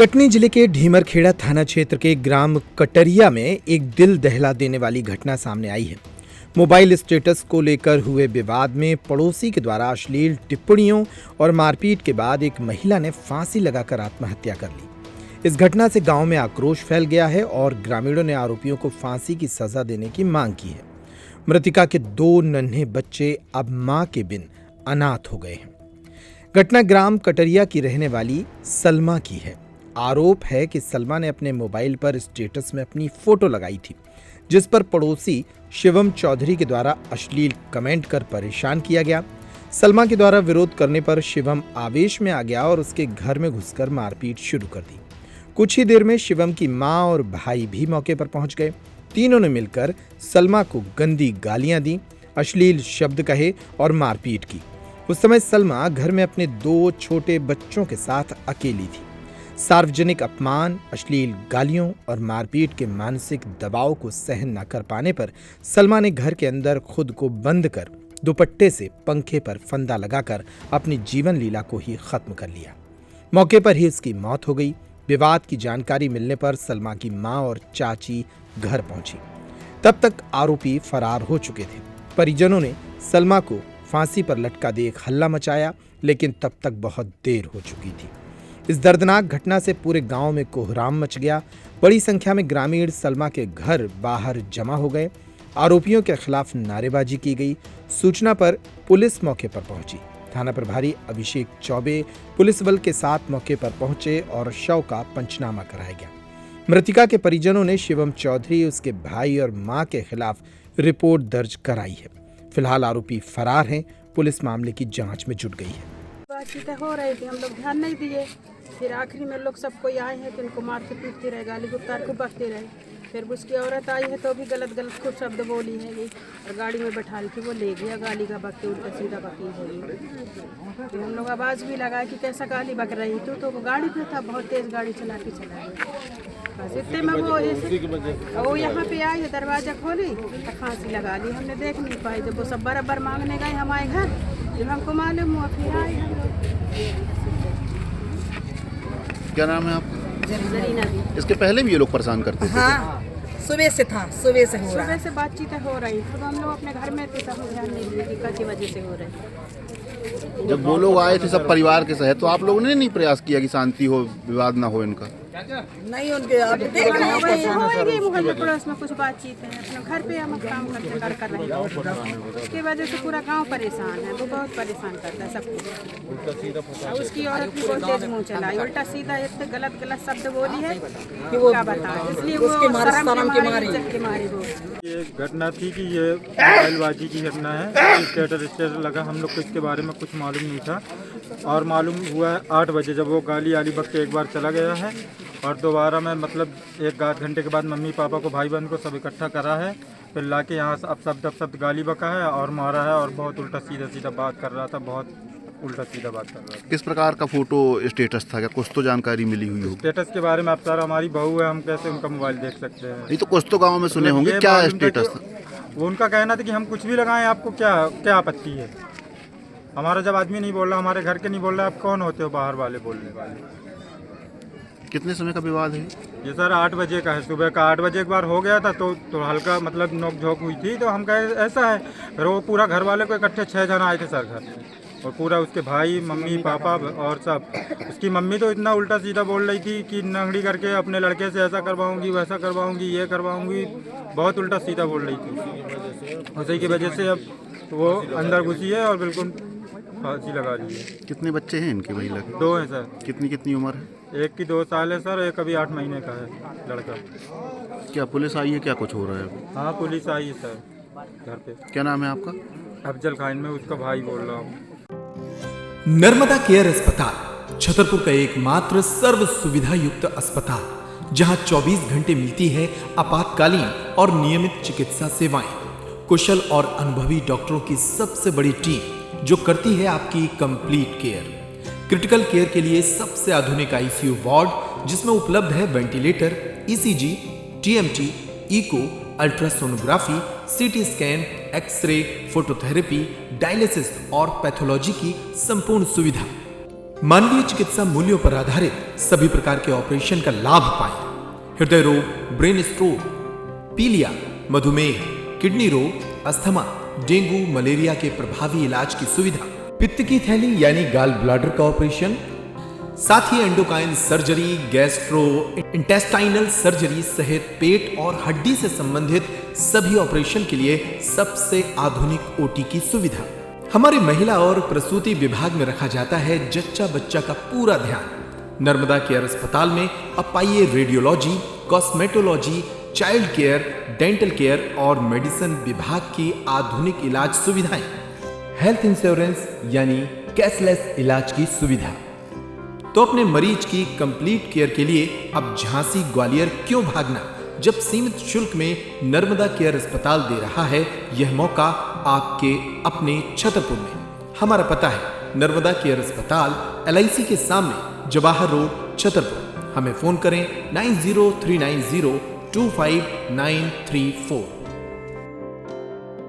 कटनी जिले के ढीमरखेड़ा थाना क्षेत्र के ग्राम कटरिया में एक दिल दहला देने वाली घटना सामने आई है। मोबाइल स्टेटस को लेकर हुए विवाद में पड़ोसी के द्वारा अश्लील टिप्पणियों और मारपीट के बाद एक महिला ने फांसी लगाकर आत्महत्या कर ली। इस घटना से गांव में आक्रोश फैल गया है और ग्रामीणों ने आरोपियों को फांसी की सजा देने की मांग की है। मृतका के 2 नन्हे बच्चे अब मां के बिन अनाथ हो गए हैं। घटना ग्राम कटरिया की रहने वाली सलमा की है। आरोप है कि सलमा ने अपने मोबाइल पर स्टेटस में अपनी फोटो लगाई थी, जिस पर पड़ोसी शिवम चौधरी के द्वारा अश्लील कमेंट कर परेशान किया गया। सलमा के द्वारा विरोध करने पर शिवम आवेश में आ गया और उसके घर में घुसकर मारपीट शुरू कर दी। कुछ ही देर में शिवम की मां और भाई भी मौके पर पहुंच गए। तीनों ने मिलकर सलमा को गंदी गालियां दी, अश्लील शब्द कहे और मारपीट की। उस समय सलमा घर में अपने 2 छोटे बच्चों के साथ अकेली थी। सार्वजनिक अपमान, अश्लील गालियों और मारपीट के मानसिक दबाव को सहन न कर पाने पर सलमा ने घर के अंदर खुद को बंद कर दुपट्टे से पंखे पर फंदा लगाकर अपनी जीवन लीला को ही खत्म कर लिया। मौके पर ही उसकी मौत हो गई। विवाद की जानकारी मिलने पर सलमा की मां और चाची घर पहुंची। तब तक आरोपी फरार हो चुके थे। परिजनों ने सलमा को फांसी पर लटका दे एक हल्ला मचाया, लेकिन तब तक बहुत देर हो चुकी थी। इस दर्दनाक घटना से पूरे गांव में कोहराम मच गया। बड़ी संख्या में ग्रामीण सलमा के घर बाहर जमा हो गए। आरोपियों के खिलाफ नारेबाजी की गई। सूचना पर पुलिस मौके पर पहुंची। थाना प्रभारी अभिषेक चौबे पुलिस बल के साथ मौके पर पहुंचे और शव का पंचनामा कराया गया। मृतिका के परिजनों ने शिवम चौधरी, उसके भाई और मां के खिलाफ रिपोर्ट दर्ज कराई है। फिलहाल आरोपी फरार हैं। पुलिस मामले की जांच में जुट गई है। बातचीतें हो रही थी, हम लोग ध्यान नहीं दिए। फिर आखिरी में लोग सब कोई आए हैं तो इनको मारते पीटते रहे, गाली गुप्तार को बकते रहे। फिर उसकी औरत आई है तो भी गलत खूब शब्द बोली है और गाड़ी में बैठा के वो ले गया, गाली का बकते उल्टा सीधा बकी है। फिर हम लोग आवाज़ भी लगाए कि कैसा गाली बक रही तू, तो वो गाड़ी पे था, बहुत तेज़ गाड़ी चला के चला गया। बस इतने में वो यहाँ पे आई है, दरवाज़ा खोली तो फांसी लगा ली। हमने देख नहीं पाई। जब वो सब बराबर मांगने गए हमारे घर, जब हमको मालूम हुआ फिर आए हम लोग। क्या नाम है आपका? जरीना दी। इसके पहले भी ये लोग परेशान करते थे? हाँ, सुबह से था, सुबह से हो रहा सुबह से बातचीतें हो रही थी। हम लोग अपने घर में थे तब ध्यान नहीं दिए कि किस वजह से हो रही। जब वो लोग आए थे सब परिवार के सहित, तो आप लोगों ने नहीं प्रयास किया कि शांति हो, विवाद ना हो इनका? नहीं। उनके अब देख रहे हैं मोहल्ले पड़ोस में कुछ बातचीत है। अपने घर पे हम काम करते कर रहे हैं। उसकी वजह से पूरा गांव परेशान है। वो बहुत परेशान करता है सबको। उसकी औरत भी बहुत तेज मुँह चलाई, उल्टा सीधा इतने गलत शब्द बोली है कि वो क्या बताए। इसलिए वो शर्म के मारे वो। ये घटना थी कि ये मोबाइलबाजी की घटना है। स्टेटस लगा, हम लोग को इसके बारे में कुछ मालूम नहीं था और मालूम हुआ 8 बजे जब वो गाली आली बक के एक बार चला गया है और दोबारा में मतलब 1 घंटे के बाद मम्मी पापा को, भाई बहन को सब इकट्ठा करा है। फिर लाके यहाँ अब शब्द गाली बका है और मारा है और बहुत उल्टा सीधा बात कर रहा था, बहुत उल्टा सीधा बात कर रहा था। किस प्रकार का फोटो स्टेटस था? क्या कुछ तो जानकारी मिली हुई हो? स्टेटस के बारे में आप सारा, हमारी बहू है, हम कैसे उनका मोबाइल देख सकते हैं? ये तो कुछ तो गाँव में सुने होंगे। क्या स्टेटस था? वो उनका कहना था कि हम कुछ भी लगाएं, आपको क्या आपत्ति है? हमारा जब आदमी नहीं बोल रहा, हमारे घर के नहीं बोल रहा, आप कौन होते हो बाहर वाले बोलने वाले? कितने समय का विवाद है ये सर 8 बजे का है। सुबह का 8 बजे एक बार हो गया था तो हल्का मतलब नोक झोंक हुई थी। तो हम कहे ऐसा है, फिर वो पूरा घर वाले को इकट्ठे 6 जन आए थे सर घर में, और पूरा उसके भाई, मम्मी, पापा और सब। उसकी मम्मी तो इतना उल्टा सीधा बोल रही थी कि नंगड़ी करके अपने लड़के से ऐसा करवाऊंगी, वैसा करवाऊंगी, ये करवाऊंगी, बहुत उल्टा सीधा बोल रही थी। उसी की वजह से अब वो अंदर घुसी है और बिल्कुल फांसी लगा ली है। कितने बच्चे हैं इनके महिला के? 2 हैं सर। कितनी उम्र है? एक की 2 साल है सर, एक अभी 8 महीने का है लड़का। क्या पुलिस आई है? क्या कुछ हो रहा है? हाँ, पुलिस आई है सर घर पे। क्या नाम है आपका? अफजल खान, में उसका भाई बोल रहा हूँ। नर्मदा केयर अस्पताल छतरपुर का एकमात्र सर्व सुविधा युक्त अस्पताल, जहां 24 घंटे मिलती है आपातकालीन और नियमित चिकित्सा सेवाएं। कुशल और अनुभवी डॉक्टरों की सबसे बड़ी टीम जो करती है आपकी कंप्लीट केयर। क्रिटिकल केयर के लिए सबसे आधुनिक आईसीयू वार्ड, जिसमें उपलब्ध है ventilator, ECG, TMT, echo, ultrasonography, CT scan, x-ray, phototherapy, dialysis और पैथोलॉजी की संपूर्ण सुविधा। मानवीय चिकित्सा मूल्यों पर आधारित सभी प्रकार के ऑपरेशन का लाभ पाएं। हृदय रोग, ब्रेन स्ट्रोक, पीलिया, मधुमेह, किडनी रोग, अस्थमा, डेंगू, मलेरिया के प्रभावी इलाज की सुविधा, पित्त की थैली यानी गाल ब्लैडर का ऑपरेशन, साथ ही endocrine surgery, gastrointestinal surgery सहित पेट और हड्डी से संबंधित सभी ऑपरेशन के लिए सबसे आधुनिक ओटी की सुविधा। हमारे महिला और प्रसूति विभाग में रखा जाता है जच्चा बच्चा का पूरा ध्यान। नर्मदा केयर अस्पताल में अब पाइए radiology, cosmetology, child care, dental care और मेडिसिन विभाग की आधुनिक इलाज सुविधाएं, हेल्थ इंश्योरेंस यानी कैशलेस इलाज की सुविधा। तो अपने मरीज की कंप्लीट केयर के लिए अब झांसी ग्वालियर क्यों भागना, जब सीमित शुल्क में नर्मदा केयर अस्पताल दे रहा है यह मौका आपके अपने छतरपुर में। हमारा पता है नर्मदा केयर अस्पताल LIC के सामने, जवाहर रोड, छतरपुर। हमें फोन करें 9039025934।